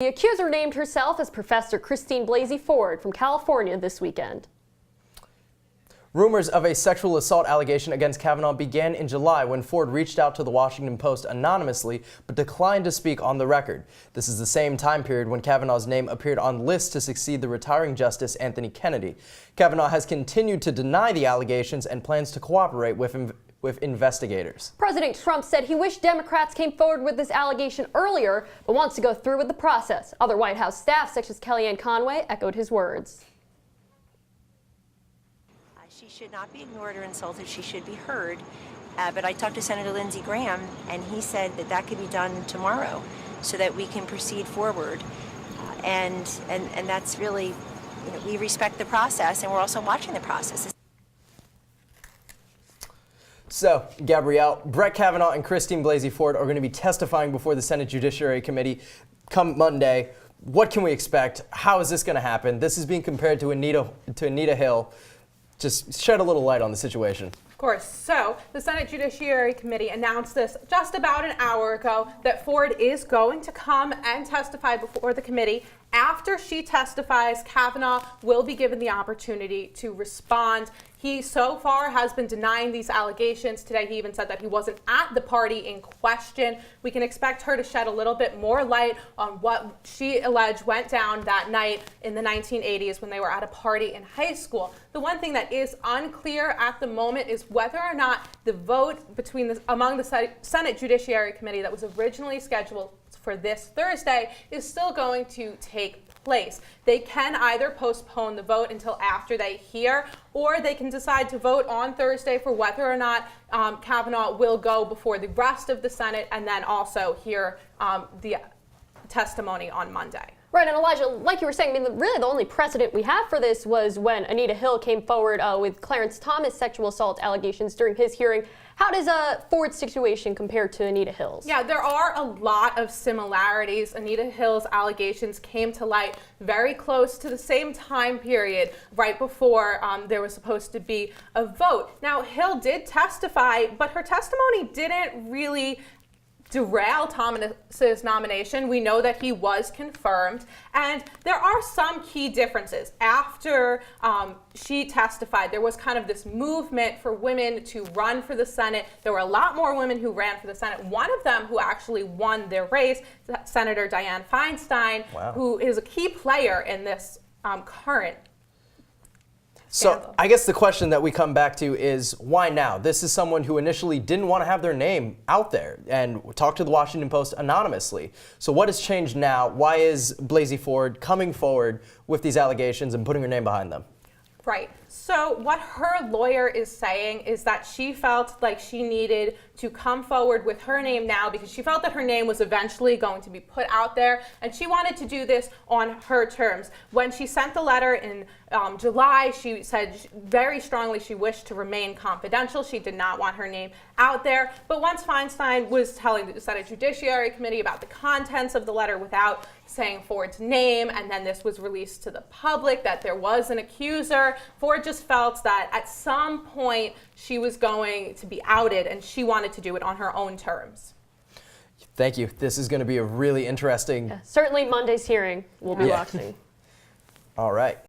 The accuser named herself as Professor Christine Blasey Ford from California this weekend. Rumors of a sexual assault allegation against Kavanaugh began in July when Ford reached out to the Washington Post anonymously but declined to speak on the record. This is the same time period when Kavanaugh's name appeared on lists to succeed the retiring Justice Anthony Kennedy. Kavanaugh has continued to deny the allegations and plans to cooperate with investigators. President Trump said he wished Democrats came forward with this allegation earlier, but wants to go through with the process. Other White House staff, such as Kellyanne Conway, echoed his words. She should not be ignored or insulted. She should be heard. But I talked to Senator Lindsey Graham, and he said that that could be done tomorrow so that we can proceed forward. And that's really, we respect the process, and we're also watching the process. So, Gabrielle, Brett Kavanaugh and Christine Blasey Ford are going to be testifying before the Senate Judiciary Committee come Monday. What can we expect? How is this going to happen? This is being compared to Anita Hill. Just shed a little light on the situation. Of course. So the Senate Judiciary Committee announced this just about an hour ago that Ford is going to come and testify before the committee. After she testifies, Kavanaugh will be given the opportunity to respond. He so far has been denying these allegations. Today he even said that he wasn't at the party in question. We can expect her to shed a little bit more light on what she alleged went down that night in the 1980s when they were at a party in high school. The one thing that is unclear at the moment is whether or not the vote among the Senate Judiciary Committee that was originally scheduled for this Thursday is still going to take place. They can either postpone the vote until after they hear, or they can decide to vote on Thursday for whether or not Kavanaugh will go before the rest of the Senate and then also hear the testimony on Monday. Right, and Elijah, like you were saying, really the only precedent we have for this was when Anita Hill came forward with Clarence Thomas' sexual assault allegations during his hearing. How does Ford's situation compare to Anita Hill's? Yeah, there are a lot of similarities. Anita Hill's allegations came to light very close to the same time period, right before there was supposed to be a vote. Now, Hill did testify, but her testimony didn't really derail Thomas's nomination. We know that he was confirmed, and there are some key differences. After she testified, there was kind of this movement for women to run for the Senate. There were a lot more women who ran for the Senate. One of them who actually won their race, Senator Dianne Feinstein, wow, who is a key player in this current So I guess the question that we come back to is why now? This is someone who initially didn't want to have their name out there and talked to the Washington Post anonymously. So what has changed now? Why is Blasey Ford coming forward with these allegations and putting her name behind them? Right. So what her lawyer is saying is that she felt like she needed to come forward with her name now because she felt that her name was eventually going to be put out there, and she wanted to do this on her terms. When she sent the letter in July, she said very strongly she wished to remain confidential. She did not want her name out there. But once Feinstein was telling the Senate Judiciary Committee about the contents of the letter without saying Ford's name, and then this was released to the public that there was an accuser, Ford just felt that at some point she was going to be outed, and she wanted to do it on her own terms. Thank you. This is going to be a really interesting... Certainly Monday's hearing we'll be watching. All right.